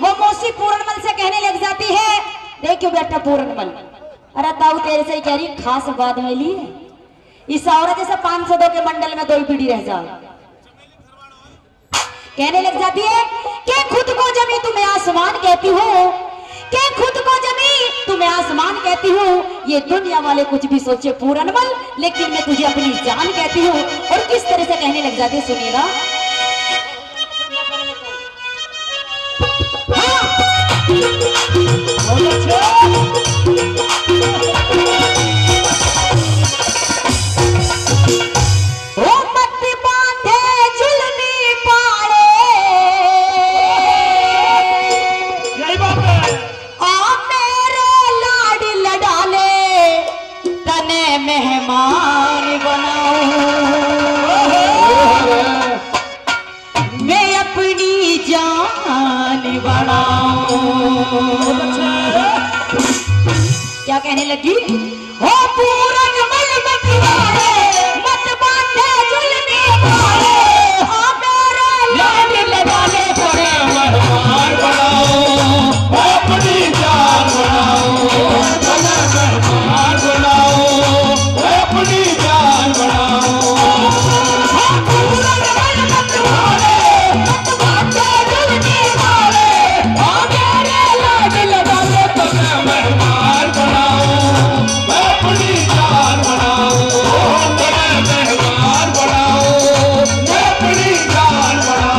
वो मौसी पूरनमल से कहने लग जाती है, देखियो बेटा पूरनमल, अरे ताऊ तेरे से कह रही खास बात में ली है, इस औरत जैसे 502 के मंडल में 2 पीढ़ी रह जाओ। कहने लग जाती है कि खुद को जमी तुम्हें आसमान कहती हो, कि खुद को जमी तुम्हें आसमान कहती हूँ, ये दुनिया वाले कुछ भी सोचे पूरनमल, लेकिन मैं तुझे अपनी जान कहती हूँ। और किस तरह से कहने लग जाती है सुनिएगा। मेहमान बनाऊं मैं अपनी जान बनाऊं। क्या कहने लगी? हो पूरनमल मत वाले मत बांधे जुल्मी वाले, हो मेरे लाड लगाने पड़े मेहमान बनाओ अपनी जान बनाओ, मेहमान बनाओ अपनी जान बनाओ। पूरनमल मत वाले मत बांधे जुल्मी वाले, हो मेरे लाड लगाने पड़े मेहमान बनाओ अपनी जान बनाओ, मेहमान बनाओ अपनी जान बनाओ।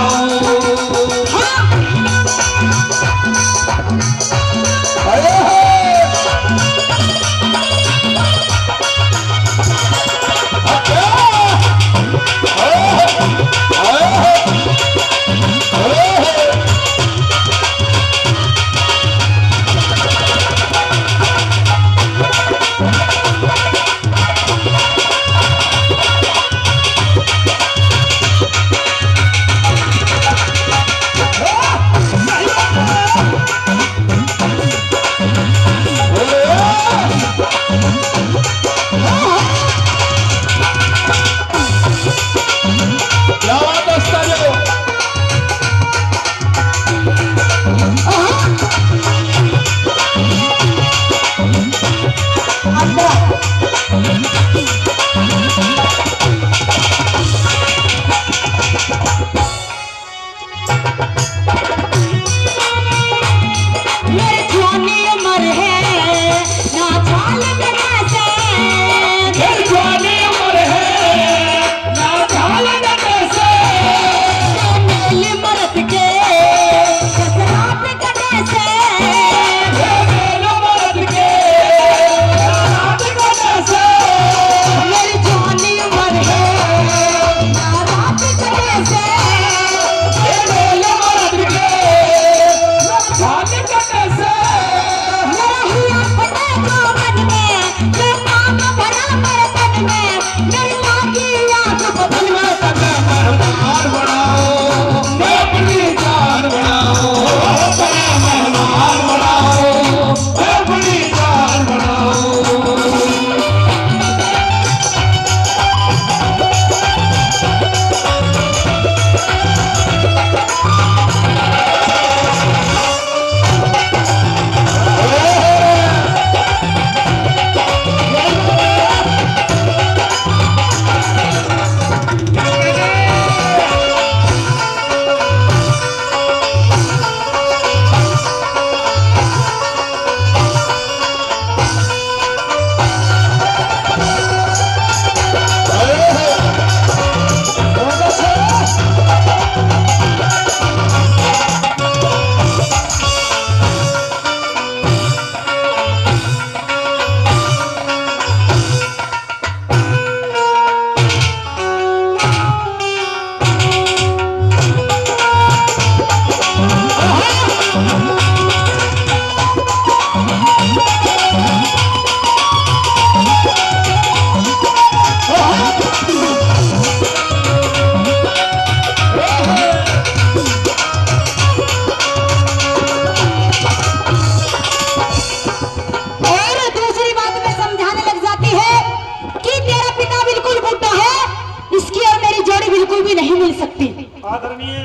आदरणीय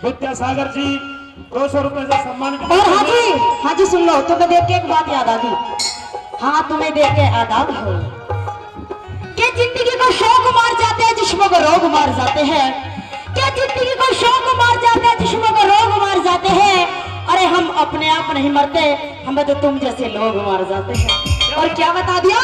विद्यासागर जी 200 रुपए से सम्मान की और हाँ जी सुन लो, तुम्हें देख के एक बात याद आ गई। हाँ, तुम्हें देख के आदाब हो कि जिंदगी को शौक मार जाते हैं, जिस्मों को रोग मार जाते हैं। क्या जिंदगी को शौक मार जाते हैं, जिस्मों को रोग मार जाते हैं। अरे हम अपने आप नहीं मरते, हमें तो तुम जैसे लोग मार जाते हैं। और क्या बता दिया?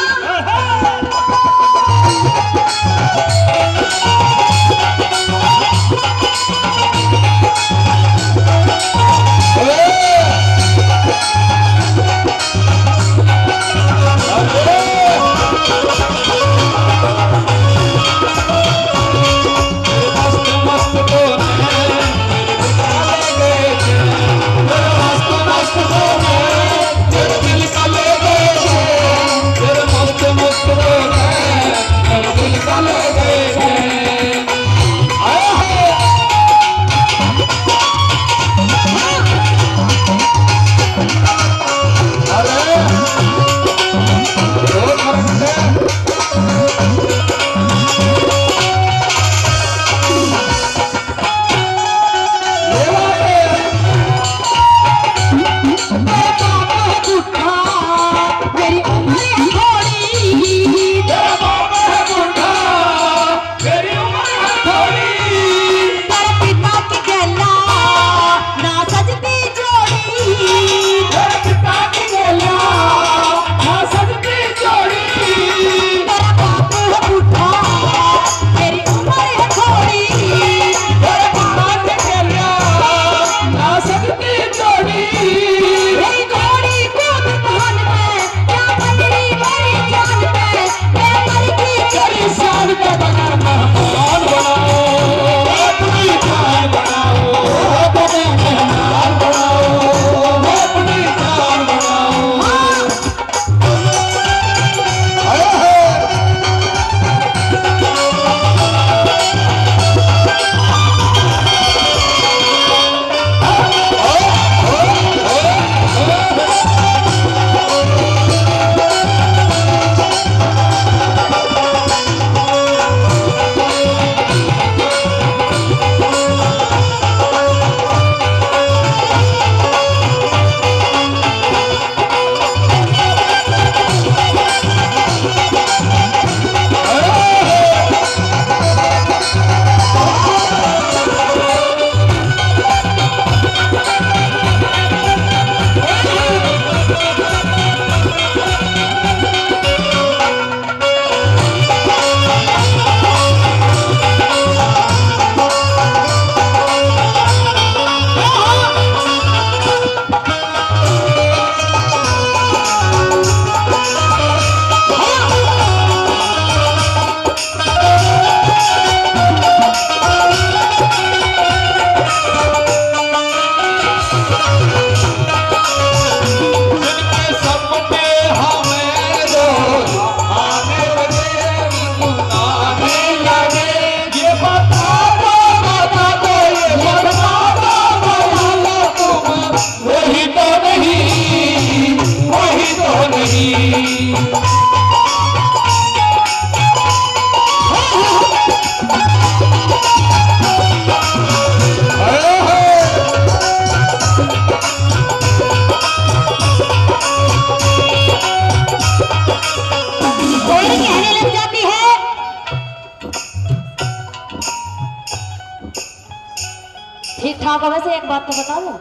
ठीक ठाक हो? वैसे एक बात तो बता दो।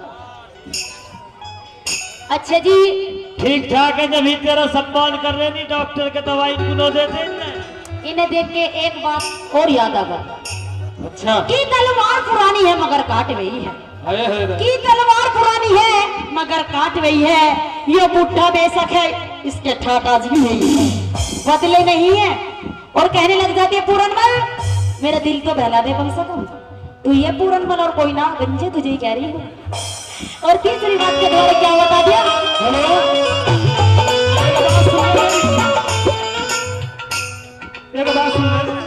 अच्छा जी, ठीक ठाक है, जब ही तेरा सम्मान कर रहे नहीं डॉक्टर के दवाई गुनो देते हैं। इन्हें देख के एक बात और याद आ गया। अच्छा, की तलवार पुरानी है मगर काट वही है। की तलवार पुरानी है मगर काट वही है। ये बुढ़ा बेशक है, इसके ठाट आज भी नहीं है, बदले नहीं है। और कहने लग जाती है पूरनमल, मेरा दिल तो बहला दे कम से कम। तू ये पूरनमल और कोई ना गंजे, तुझे ही कह रही हूँ। और तीसरी बात के द्वारा क्या बता दिया? एक बात सुन ले।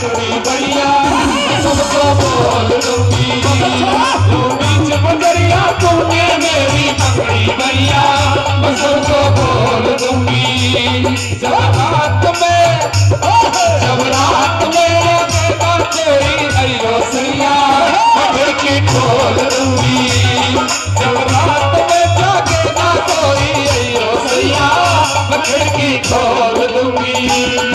पकड़ी भैया सबको बोल दूंगी तू बीच बजरिया तूने मेरी पकड़ी भैया मैं सबको बोल दूंगी जब रात में लगेगा कोई अयो सैया मैं खिड़की खोल दूंगी जब रात में जागेगा कोई अयो सैया मैं खिड़की खोल दूंगी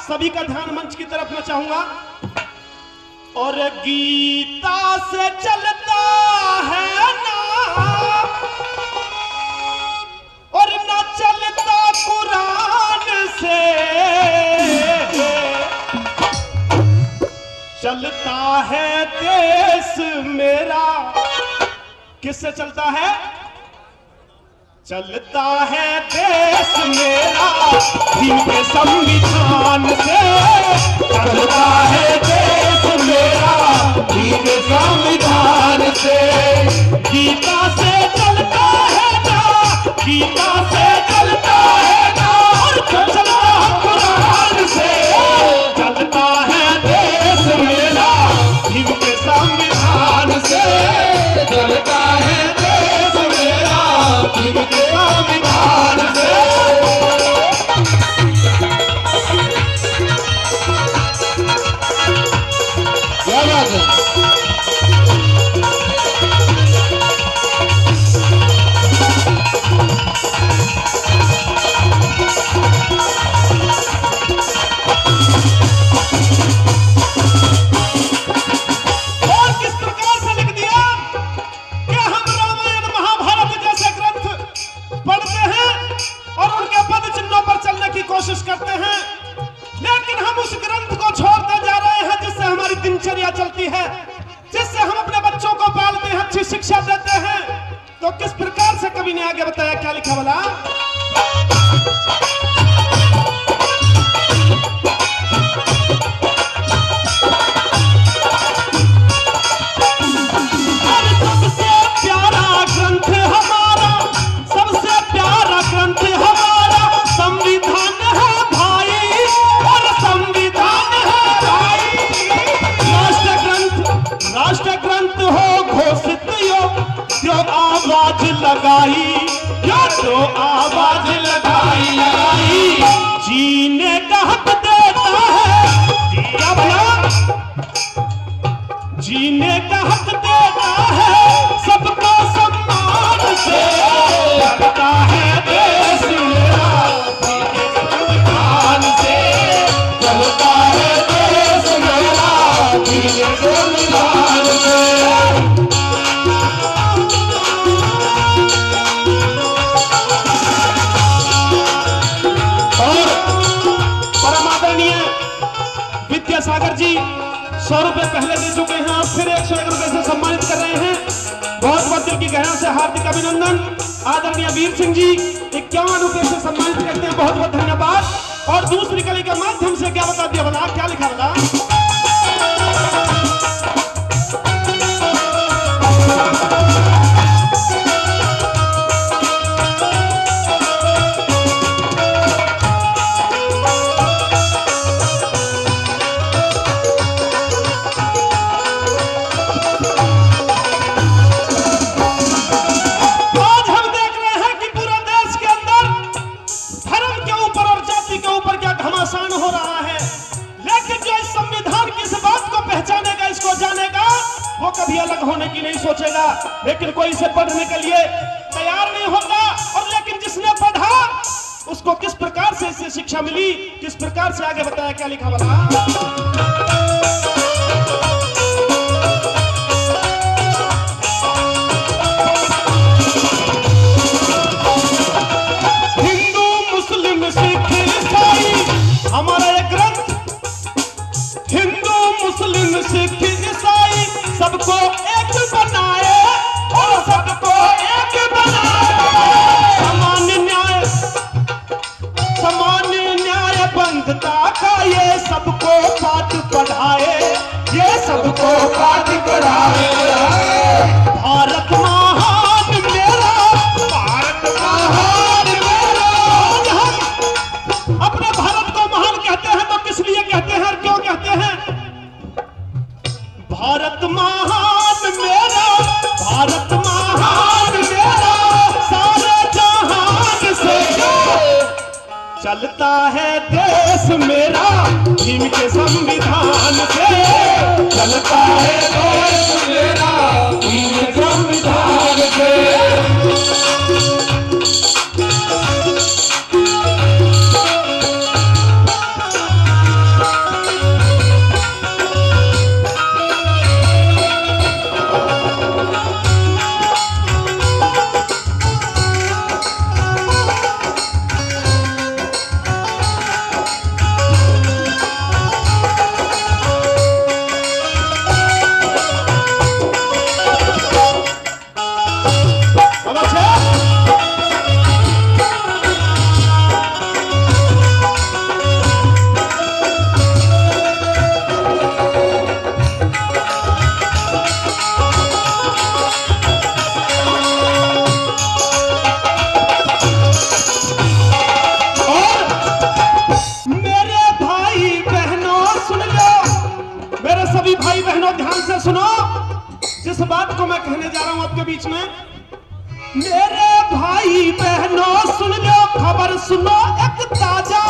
सभी का ध्यान मंच की तरफ मैं चाहूंगा। और गीता से चलता है ना, और ना चलता कुरान से, चलता है देश मेरा। किससे चलता है? चलता है देश मेरा दिन के संविधान से। चलता है देश मेरा दिन के संविधान से। गीता से चलता है ना, गीता से चलता है ना, और चलता कुरान से। चलता है देश मेरा दिन के संविधान से। चलता है देश मेरा दिन के संविधान से। क्या बात है? और किस प्रकार से लिख दिया कि हम रामायण महाभारत जैसे ग्रंथ पढ़ते हैं और उनके पद चिन्हों पर चलने की कोशिश करते हैं, लेकिन हम उस ग्रंथ को छोड़ते जा रहे हैं जिससे हमारी दिनचर्या चलती है, जिससे हम अपने बच्चों को पालते हैं, अच्छी शिक्षा देते हैं। तो किस प्रकार से कवि ने आगे बताया, क्या लिखा बोला? सबसे प्यारा ग्रंथ हमारा, सबसे प्यारा ग्रंथ हमारा संविधान है भाई, और संविधान है भाई। राष्ट्र ग्रंथ हो घोषित जो आवाज लगाई, जो आवाज लगाई, जीने का हक देता है। क्या भैया? जीने का हक देता है सबको सम्मान से। लगता है देश मेरा संविधान से। चलता है देश मेरा संविधान से। और परम आदरणीय विद्यासागर जी 100 रुपए पहले दे चुके हैं, आप फिर 101 रुपए से सम्मानित कर रहे हैं। बहुत बहुत दिल की गहराई से हार्दिक अभिनंदन। आदरणीय वीर सिंह जी 51 रुपए से सम्मानित करते हैं, बहुत बहुत धन्यवाद। और दूसरी कली के माध्यम से क्या बता दिया बोला, क्या लिखा बोला? हो रहा है, लेकिन जो इस संविधान की इस बात को पहचानेगा, इसको जानेगा, वो कभी अलग होने की नहीं सोचेगा। लेकिन कोई इसे पढ़ने के लिए तैयार नहीं होता। और लेकिन जिसने पढ़ा उसको किस प्रकार से इससे शिक्षा मिली, किस प्रकार से आगे बताया, क्या लिखा बोला? हमारा एक ग्रंथ हिंदू मुस्लिम सिख ईसाई सबको एक बनाए, और सबको एक बनाए। सामान्य न्याय बंधता का ये सबको पाठ पढ़ाए, ये सबको पाठ पढ़ाए। भारत महान मेरा, भारत महान मेरा। अपने भारत को महान कहते हैं तो किस लिए कहते हैं और क्यों कहते हैं? भारत महान मेरा, भारत महान मेरा, सारे जहान से चलता है देश मेरा इनके संविधान से। चलता है देश मेरा इनके संविधान से। मेरे भाई बहनों सुन लो खबर सुनो एक ताजा,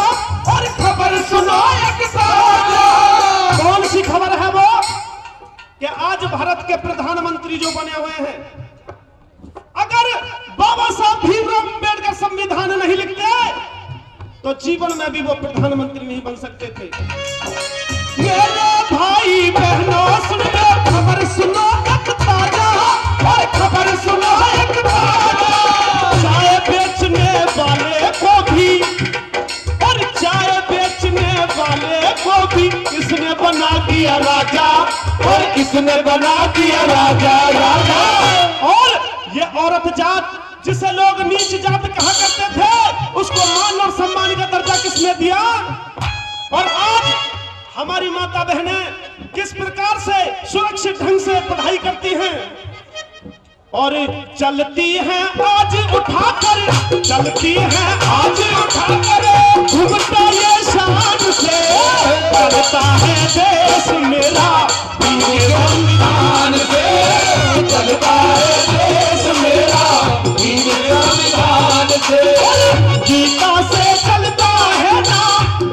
और खबर सुनो एक ताजा। कौन सी खबर है वो? कि आज भारत के प्रधानमंत्री जो बने हुए हैं, अगर बाबा साहब भीमराव अम्बेडकर संविधान नहीं लिखते तो जीवन में भी वो प्रधानमंत्री नहीं बन सकते थे। मेरे भाई बहनों सुन लो खबर सुनो एक ताजा, और खबर सुनो एक ताजा। चाय बेचने वाले को भी, और चाय बेचने वाले को भी किसने बना दिया राजा, और किसने बना दिया राजा राजा। और ये औरत जात जिसे लोग नीच जात कहा करते थे, उसको मान और सम्मान का दर्जा किसने दिया। और आज हमारी माता बहनें किस प्रकार से सुरक्षित ढंग से पढ़ाई करती हैं और चलती हैं आज उठाकर, चलती हैं आज उठाकर घूमता ये शान से। चलता है देश मेरा वीर संविधान से, चलता है देश मेरा वीर संविधान से। गीता से चलता है ना,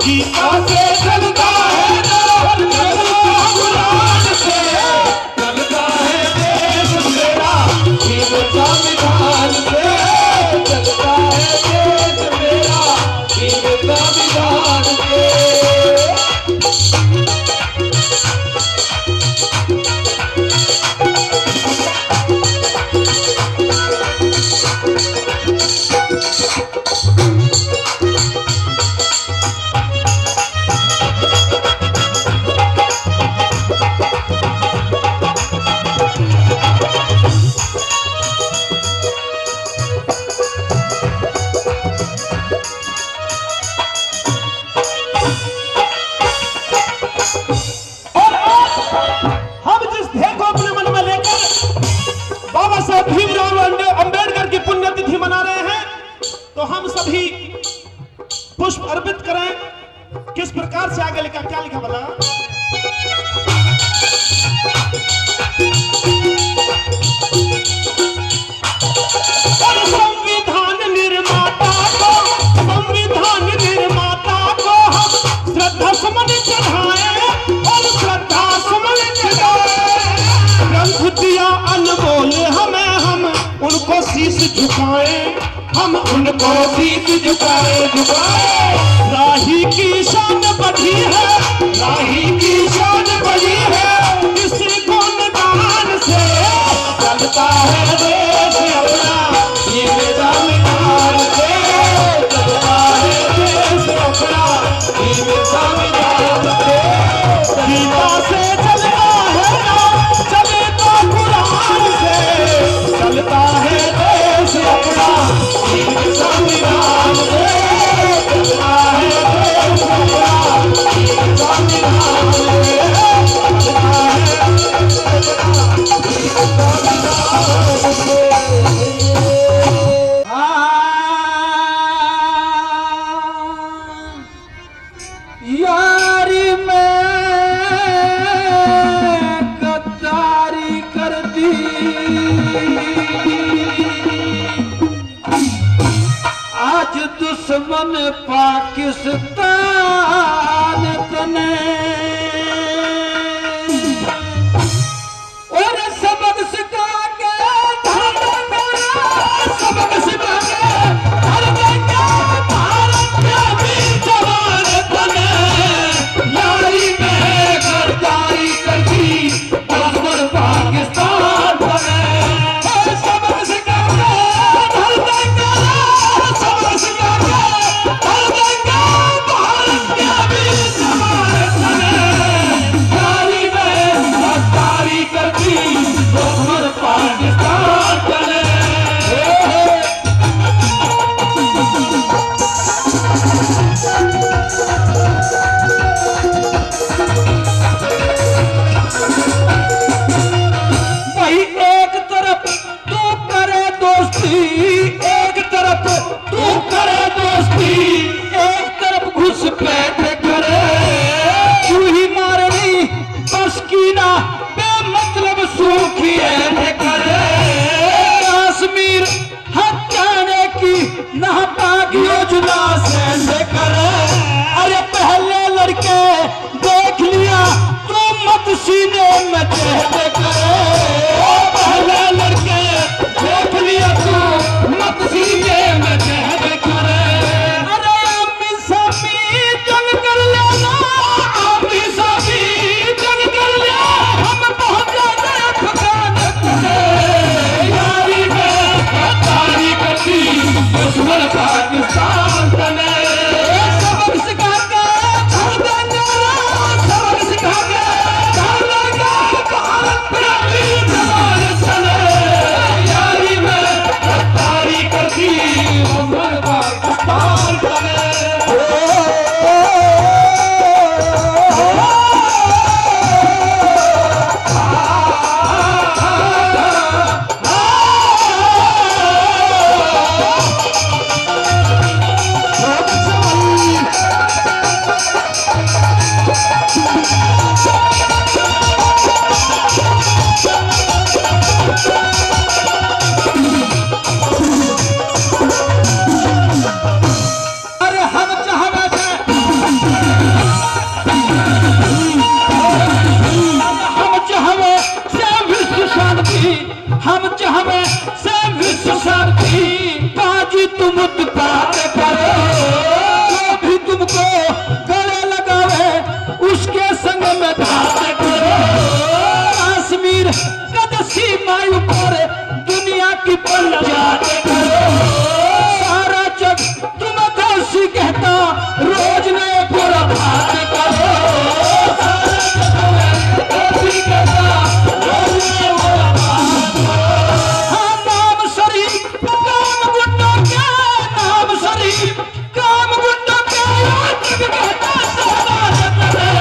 गीता से चलता है ना, कुरान से चलता है देश मेरा वीर संविधान से, चलता है देश मेरा वीर संविधान से। भीमराव अंबेडकर की पुण्यतिथि मना रहे हैं, तो हम सभी पुष्प अर्पित करें। किस प्रकार से आगे लिखा, क्या लिखा बता? और संविधान निर्माता को, संविधान निर्माता को हम श्रद्धा सुमन चढ़ाएं, और श्रद्धा सुमन चढ़ाएं। ग्रंथ दिया अनमोल हमें, हम उनको शीश झुकाएं, हम उनको शीश झुकाएं झुकाएं। राही की शान बढ़ी है, राही की शान बढ़ी है, इस गुणगान से। चलता है देश अपना ये संविधान से, चलता है देश अपना ये संविधान से। गीता से चलता है ना, चले तो कुरान से। चलता है देश अपना ये संविधान से, चलता है देश अपना ये संविधान से, चलता है यारी में गद्दारी कर दी, आज दुश्मन पाकिस्तान तने। और सबक सिखा के धर्म मेरा, सबक सिखा के धर्म का भारत में भी जवान तने। यारी में गद्दारी कर दी, दुश्मन पाकिस्तान तने। सबक सिखा के धर्म का, सबक सिखा के धर्म का भारत में भी जवान तने। नापाक योजना से करे। अरे पहले लड़के देख लिया तो मत सीने में चहट करे। पहले लड़के देख लिया तो मत सीने में चहट करे। अरे अम्मी सभी जंग कर लेना, अम्मी सभी जंग कर ले, हम पहुंच जाए ठिकाने पे। यारी में गद्दारी करती दुश्मन पाकिस्तान तने। सबक सिखा के छोड़ देंगे, सबक सिखा के छोड़ देंगे, भारत प्रेमी जवान चले। यारी में गद्दारी करती दुश्मन पाकिस्तान तने। अरे हम चाहवे से विश्व शांति, हम चाहवे से विश्व शांति। बाजी तुम उत्पाद करो, जो भी तुमको गले लगावे उसके संग में बात करो। कश्मीर कदसी मायू पर दुनिया की पंचायत करो। सारा जग तुम्हें दोषी कहता, रोज नए बुरा बात करो। सारा जग तुम्हें दोषी कहता, रोज नए बुरा बात करो। हाँ, नाम शरीफ काम गुंडों के, नाम शरीफ काम गुंडों के, जग कहता समाज करे।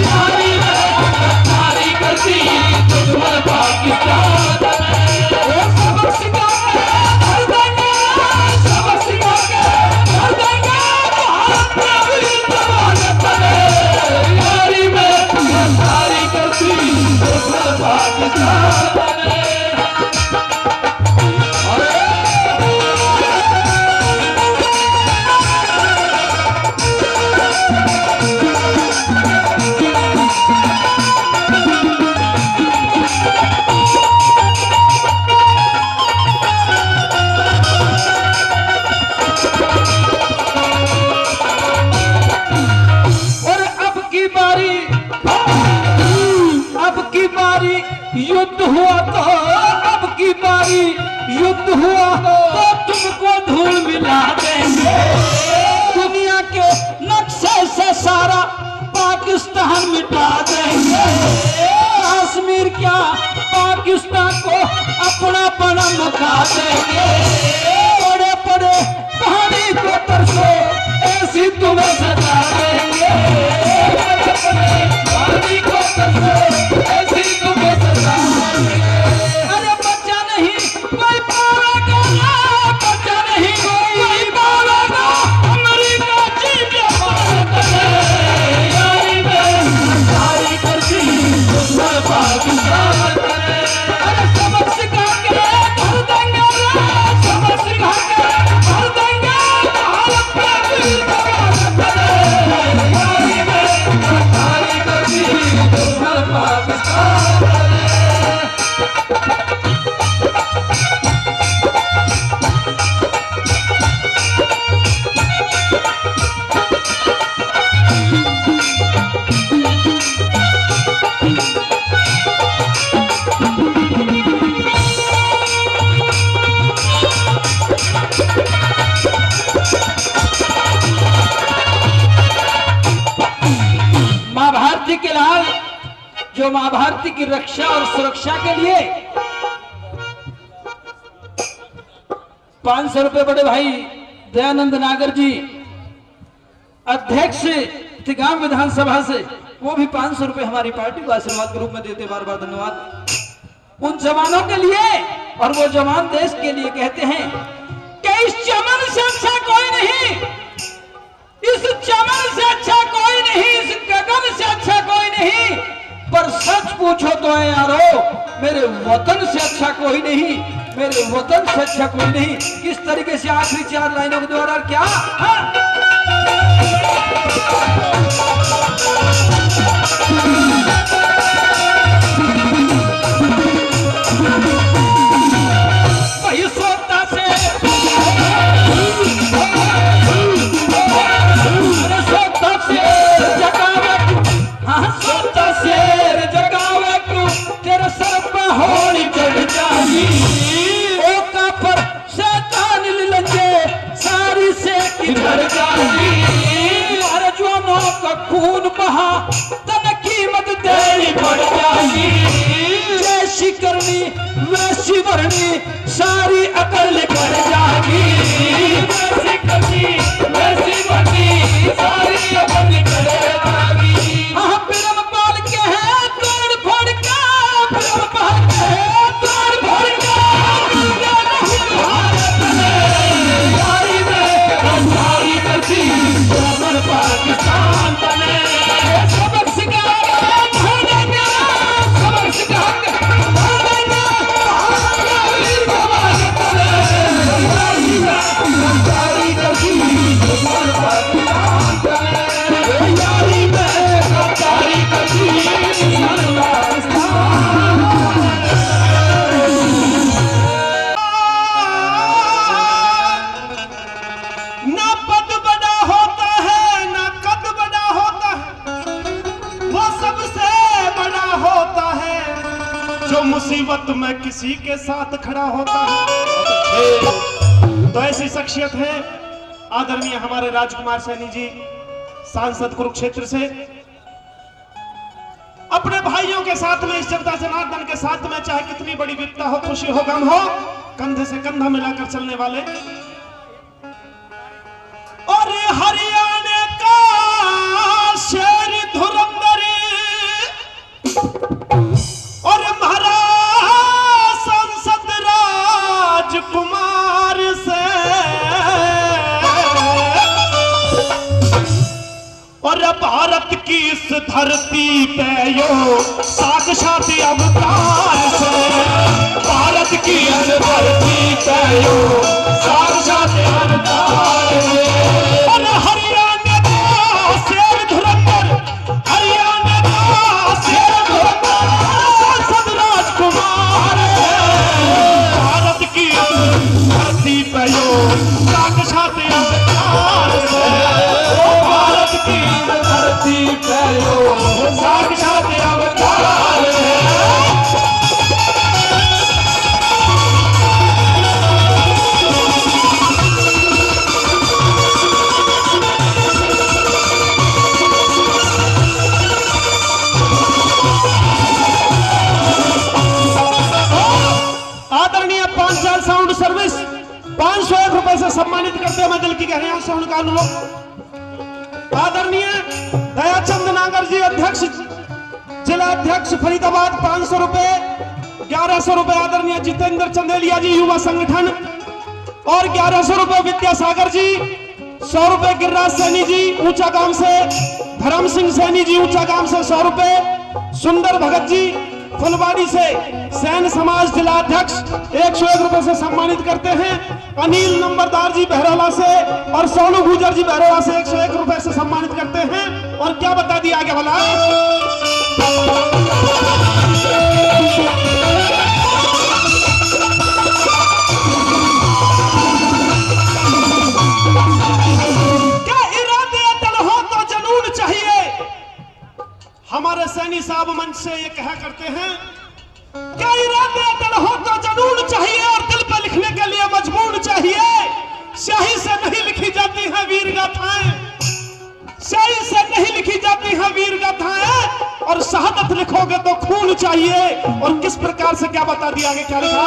यारी में गद्दारी करती दुश्मन पाकिस्तान तने। सबक सिखा के धर देंगे, सबक सिखा के धर देंगे, भारत प्रेमी जवान तने। यारी में गद्दारी करती दुश्मन पाकिस्तान तने। और अब की बारी युद्ध हुआ तो, अब की बारी युद्ध हुआ तो तुमको धूल मिला देंगे। दुनिया के नक्शे से सारा पाकिस्तान मिटा देंगे। कश्मीर क्या पाकिस्तान को अपना पना मुका देंगे। बड़े बड़े पहाड़ी को तरसो ऐसी तुम्हें सजा देंगे। बड़े बड़े पहाड़ी को तरसो ऐसी तुम्हें सजा देंगे। अरे बच्चा नहीं कोई पालेगा, बच्चा नहीं कोई पालेगा, अमेरिका चीन जापान करे। यारी में गद्दारी करती दुश्मन पाकिस्तान करे। अरे सबक सिखा के धर देंगे, सबक सिखा के धर देंगे, भारत प्रेमी जवान करे। यारी में गद्दारी करती दुश्मन पाकिस्तान करे। माँ भारती के लाल जो माँ भारती की रक्षा और सुरक्षा के लिए 500 रुपए बड़े भाई दयानंद नागर जी अध्यक्ष तिगाम विधानसभा से, वो भी 500 रुपए हमारी पार्टी को आशीर्वाद के रूप में देते, बार बार धन्यवाद उन जवानों के लिए। और वो जवान देश के लिए कहते हैं कि इस चमन से अच्छा कोई नहीं, इस चमन से अच्छा कोई नहीं, इस गगन से अच्छा कोई नहीं, पर सच पूछो तो है यारो मेरे वतन से अच्छा कोई नहीं। मेरे वतन से अच्छा कोई नहीं। किस तरीके से आखिरी 4 लाइनों के द्वारा क्या वही सोता से शेर जगावे तू तेरे सर पे होली चढ़ जागी ओ काफर शैतान लंजे सारी से किधर जागी अरे जवानों का खून बहा तन कीमत देनी पड़ जागी जैसी करनी वैसी भरनी सारी अकल कर जागी वैसी करनी वैसी भरनी सारी अकल कर जागी प्रेम पाल के है तोड़ फोड़ का प्रेम पाल के है तोड़ फोड़ का यारी में सारी करती दुश्मन पाकिस्तान बने सबक सिखा सबक सिखा सारी करती दुश्मन पाकिस्तान बने यारी में ना पद बड़ा होता है ना कद बड़ा होता है, वो सबसे बड़ा होता है जो मुसीबत में किसी के साथ खड़ा होता है। तो ऐसी शख्सियत है आदरणीय हमारे राजकुमार सैनी जी, सांसद कुरुक्षेत्र से, अपने भाइयों के साथ में इस जनता जनार्दन के साथ में चाहे कितनी बड़ी विपदा हो, खुशी हो, गम हो, कंधे से कंधा मिलाकर चलने वाले। और हरियाणा का शेर धुरंधर और महाराज सांसद राजकुमार से और भारत की इस धरती पे यो साक्षात अवतार से, भारत की इस धरती पे यो साक्षात अवतार से। और हरियाणा का शेर धुरंधर, हरियाणा का शेर धुरंधर सांसद राजकुमार है, भारत की इस धरती पे यो साक्षात अवतार से, भारत की धरती पे यो साक्षात अवतार है। आदरणीय 5 साल साउंड सर्विस 501 रुपए से सम्मानित करते हैं। मैं दिल की गहराइयों से उनका अनुरोध। आदरणीय दयाचंद नागर जी, अध्यक्ष जिला अध्यक्ष फरीदाबाद 500 रुपए, 1100 रुपए आदरणीय जितेंद्र चंदेलिया जी युवा संगठन, और 1100 रुपए विद्यासागर जी, 100 रुपए गिरिराज सैनी जी ऊंचा गांव से, धर्म सिंह सैनी जी ऊंचा गांव से 100 रुपए, सुंदर भगत जी फुलवाड़ी से सैन समाज जिला अध्यक्ष 101 रुपए से सम्मानित करते हैं। अनिल नंबरदार जी बहरौला से और सोनू गुजर जी बहरौला से 101 रुपए से सम्मानित करते हैं। और क्या बता दिया आगे वाला, क्या इरादे अटल हो तो जुनून चाहिए। हमारे सैनी साहब मंच से ये कहा करते हैं, क्या इरादे अटल हो तो जुनून चाहिए और दिल पर लिखने के लिए मजबूर चाहिए। शाही से नहीं लिखी जाती है वीर गाथाएं, शाही से नहीं लिखी जाती है वीर गाथाएं, और शहादत लिखोगे तो खून चाहिए। और किस प्रकार से क्या बता दिया आगे क्या लिखा,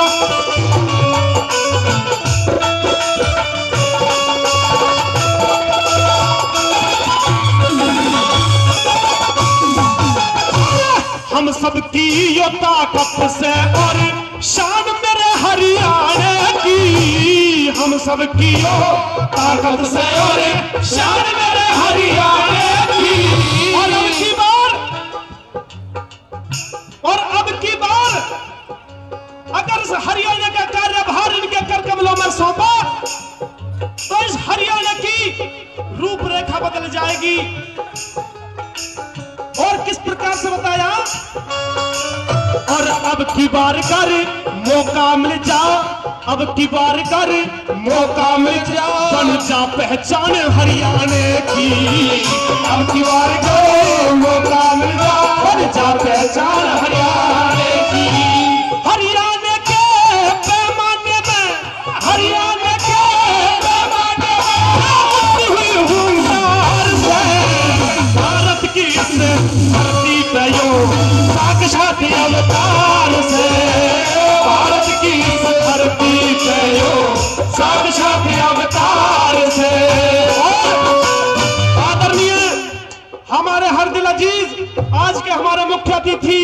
हम सबकी यो ताकत से और शान मेरे हरियाणा की, हम सबकी यो ताकत से और शान मेरे हरियाणा की। और अब की बार अगर हरियाणा का कार्य अमर सौंपा तो इस हरियाणा की रूपरेखा बदल जाएगी। और किस प्रकार से बताया, और अब की बार कर मौका मिल जा, अब की बार कर मौका मिल जा, बन जा पहचान हरियाणा की। अब की बार को मौका मिल जा, बन जा पहचान हरियाणा की। हरियाणा के पैमाने में, हरियाणा के पैमाने में हुई हुंकार से भारत की इस धरती पे यो साक्षात अवतार से, भारत की इस धरती पे यो साक्षात अवतार से। आदरणीय हमारे हर दिल अजीज आज के हमारे मुख्य अतिथि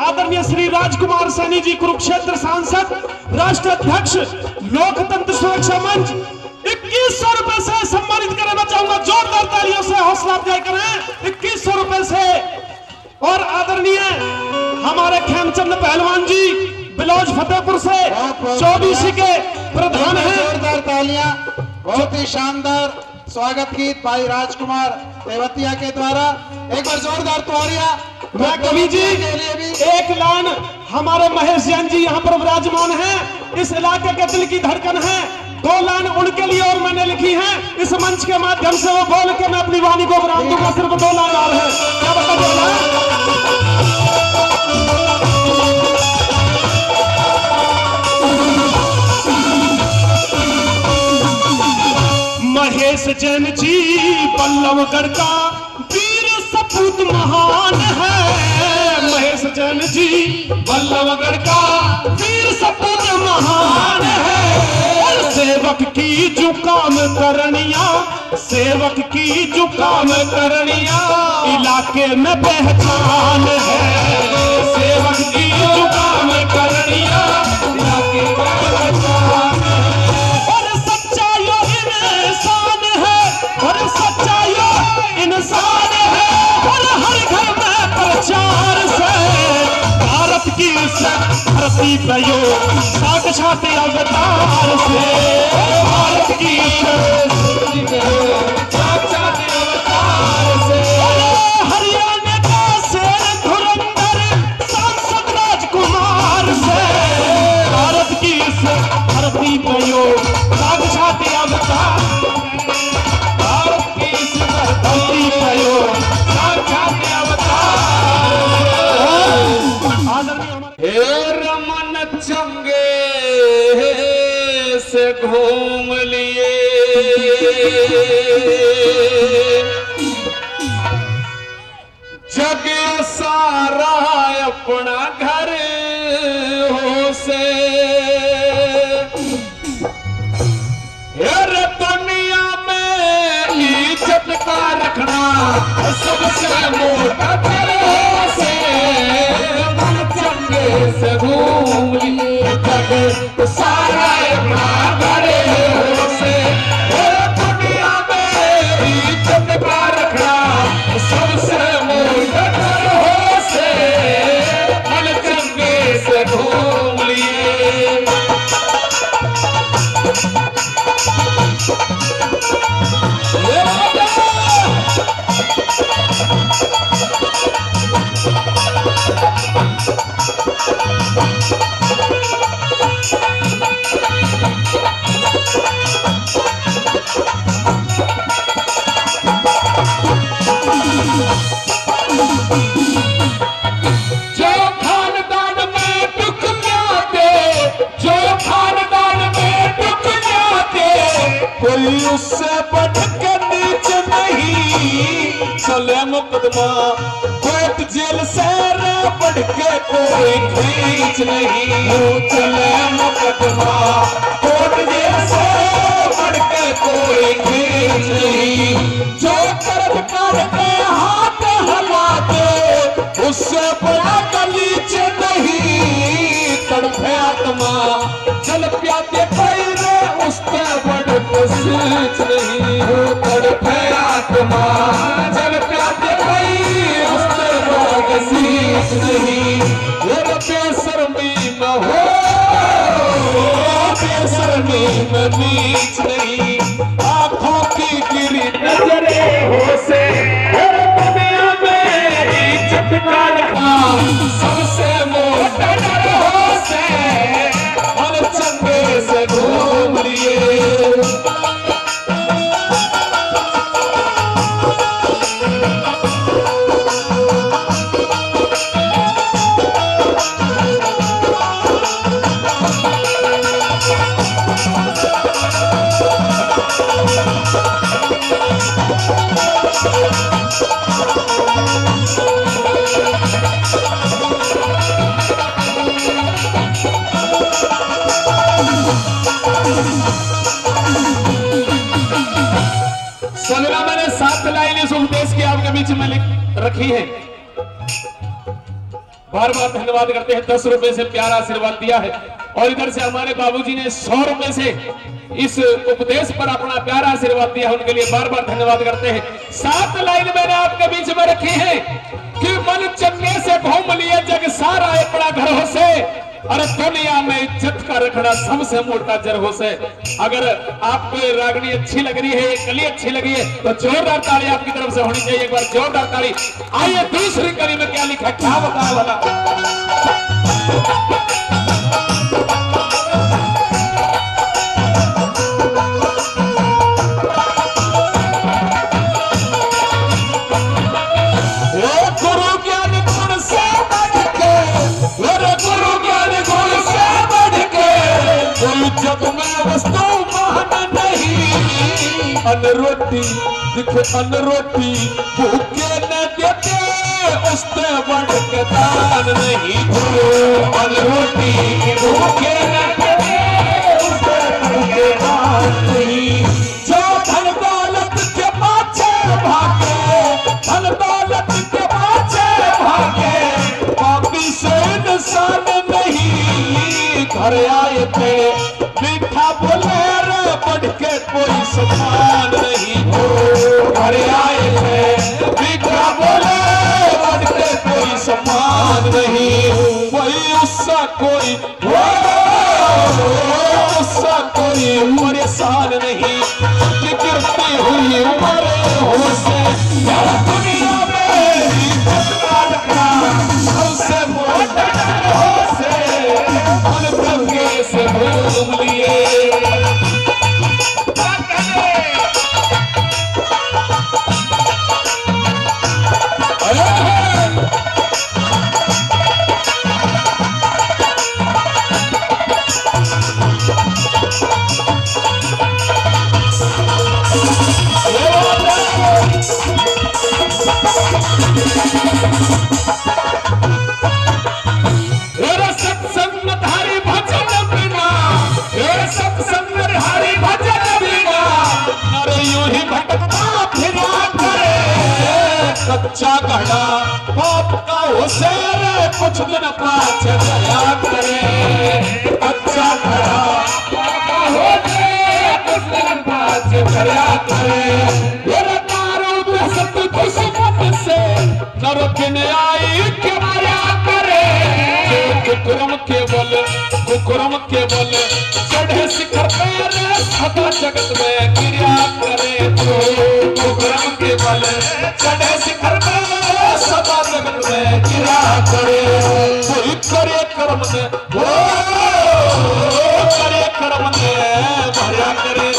आदरणीय श्री राजकुमार सैनी जी, कुरुक्षेत्र सांसद, राष्ट्रीय अध्यक्ष, लोकतंत्र सुरक्षा मंच, 2100 रुपए से सम्मानित करना मैं चाहूंगा। जोरदार तालियों से हौसला अफजाई करें 2100 रुपए से। और आदरणीय हमारे खेमचंद पहलवान जी बिलौज फतेहपुर से 24 के प्रधान हैं। जोरदार तालियां, बहुत ही शानदार स्वागत गीत भाई राजकुमार तेवतिया के द्वारा। एक बार जोरदार तालियां। मैं कवि जी के लिए भी एक लाइन हमारे महेश जैन जी यहाँ पर विराजमान हैं, इस इलाके के दिल की धड़कन है, 2 लाइन उनके लिए और मैंने लिखी है। इस मंच के माध्यम से वो बोल के मैं अपनी वाणी को विराम दूंगा। सिर्फ 2 लाइन और है, क्या बताइएगा। महेश जैन जी बल्लभगढ़ का वीर सपूत महान है। महेश जैन जी बल्लभगढ़ का वीर सपूत महान है। और सेवक की जो काम करनिया, सेवक की जो काम करनिया इलाके में पहचान है। सेवक की जो काम करनिया इलाके में पहचान है। और सच्चा यो इंसान है, और सच्चा यो इंसान है। और हर घर में प्रचार से भारत की धरती पे यो साक्षात अवतार से, भारत की धरती पे साक्षात अवतार से। हरियाणा का शेर धुरंधर सांसद राजकुमार से भारत की धरती पे यो साक्षात अवतार, भारत की धरती पे यो साक्षात अवतार। आदरणीय हमारे हे रमन चंगे से घूम लिए, जग सारा अपना घर हो से। यार दुनिया में इज्जत का रखना सबसे मोटा घर हो से। मन चंगे से घूम लिए, जग सारा अपना घर हो से। यार दुनिया में इज्जत का रखना सबसे मोटा घर हो से। मन चंगे से घूम लिए। जो खानदान में दुख जाते, जो खानदान में दुख जाते, कोई उससे बढ़ के नीचे नहीं चले मुकदमा। कोर्ट जेल से बढ़ के कोई खींच नहीं चले मुकदमा। कोर्ट जेल से बढ़ के कोई खींच नहीं। जो कर्म करते हाथ हिलाते उससे बड़ा गलीचे नहीं तड़पे आत्मा। जल प्याते पैरे उससे बड़ कुछ नहीं तड़पे आत्मा। जल प्याते पैरे उससे बड़ कुछ नहीं। बेशर्मी न हो, बेशर्मी जोड़ी में नीच नहीं, आंखों की गिरी नजरे हो से दुनिया में इज्जत का रखना सबसे मोटा डर हो से, और चंगे से घूम लिए। सगला मैंने 7 लाइन इस उपदेश की आपके बीच में लिख रखी है। बार बार धन्यवाद करते हैं। 10 रुपए से प्यारा आशीर्वाद दिया है और इधर से हमारे बाबूजी ने 100 रुपए से इस उपदेश पर अपना प्यारा आशीर्वाद दिया, उनके लिए बार बार धन्यवाद करते हैं। 7 लाइन मैंने आपके बीच में रखी है कि मन चंगे से घूम लिए जग सारा अपना घरों से, अरे दुनिया में इज्जत का रखना सबसे मोटा जरहो से। अगर आपको रागनी अच्छी लग रही है, कली अच्छी लगी है तो जोरदार ताली आपकी तरफ से होनी चाहिए। एक बार जोरदार ताली। आइए दूसरी कली में क्या लिखा, क्या बताया भला। गुरु ज्ञान गुण से बढ़ के, गुरु ज्ञान गुण से बढ़ के कोई जग में वस्तु महान नहीं। अन्न रोटी दिखे, अन्न रोटी भूखे न देते उससे बढ़ के दान नहीं। अन्न रोटी भूखे न देते उससे बढ़ के दान नहीं। जो धन दौलत के पाछे भागे, धन दौलत के पाछे भागे, पापी से इंसान नहीं। घर आए थे मीठा बोले रे बढ़ के कोई सम्मान नहीं। घर आए थे मीठा बोले बढ़ के कोई सम्मान नहीं। कोई उसका कोई उसका कोई परेशान नहीं कि गिरती हुई उम्र हो से दुनिया में इज्जत का रखना सबसे मोटा हो से, मन चंगे से घूम लिए। कच्चा घड़ा पाप का हुसैन कुछ दिन पाछे दया करे। कच्चा घड़ा पाप का हुसैन कुछ दिन पाछे दया करे। मेरे तारों में सब दुश्मन से नरक में आई के माया करे। कुकरम के बल, कुकरम के बल चढ़े शिखर पे सदा जगत में गिरा करे। तो कुकरम के बल चढ़े शिखर पे सदा जगत में गिरा करे। कोई करे कर्म ने, वो करे कर्म ने भरा करे।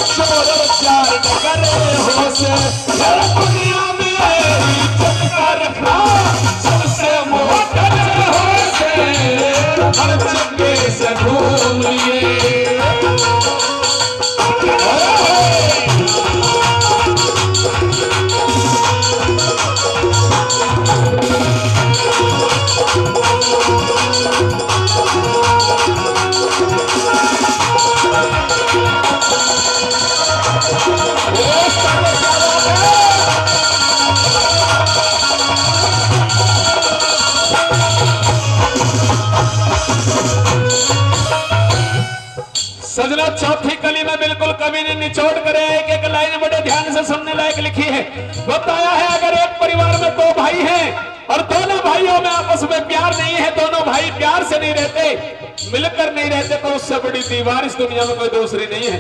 चोर चार करे हो से दुनिया में इज्जत का रखना सबसे मोटा हो से, हर चंगे से घूम लिए। सजना चौथी कली में बिल्कुल कवि ने निचोड़ करे एक एक लाइन बड़े ध्यान से सुनने लायक लिखी है। बताया है अगर एक परिवार में 2 भाई हैं और दोनों भाइयों में आपस में प्यार नहीं है, दोनों भाई प्यार से नहीं रहते, मिलकर नहीं रहते, तो उससे बड़ी दीवार इस दुनिया में कोई दूसरी नहीं है।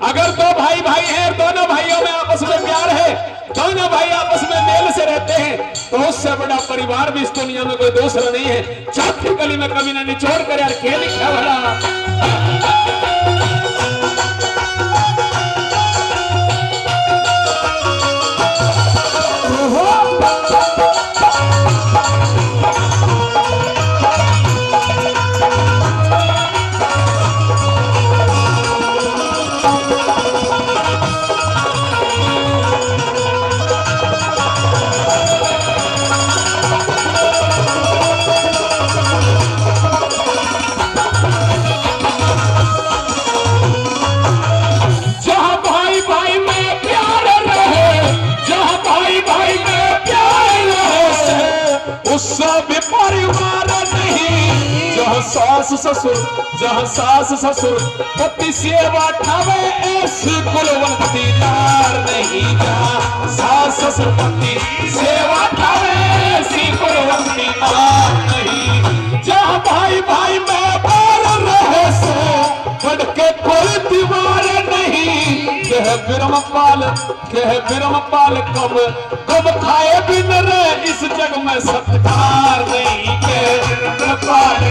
अगर दो भाई भाई हैं और दोनों भाइयों में आपस में प्यार है, दोनों भाई आपस में मेल से रहते हैं, तो उससे बड़ा परिवार भी इस दुनिया में कोई दूसरा नहीं है। चौथी कली में कभी ना निचोड़ कर यार क्या लिखा भला। सास ससुर जहाँ सास ससुर पति सेवा ठावे ऐसी कुलवंती नार नहीं, जहाँ सास ससुर पति सेवा ठावे ऐसी कुलवंती नार नहीं, जहाँ भाई भाई में बार रहे सो बढ़ के कोई दीवार नहीं। कह बिरम पाल कब खाए बिन रे इस जग में सत्कार नहीं, कह पाल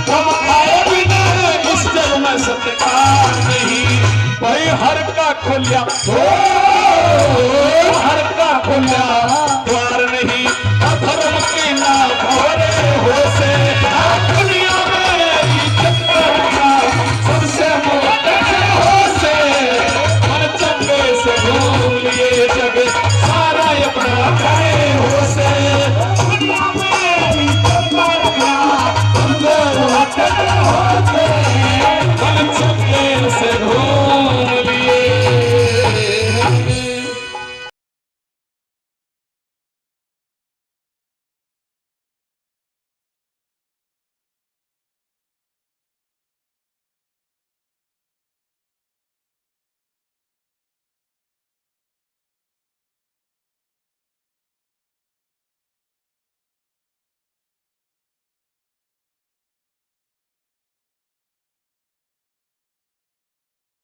कब खाए बिन रे इस जग में सत्कार नहीं। भाई हर का खुलिया हर का खुलिया द्वार नहीं, अधर्म के ना भोरे हो से दुनिया में सबसे मोटे हो से मन चंगे से घूम लिए जग सारा अपना करे हो से दुनिया में हो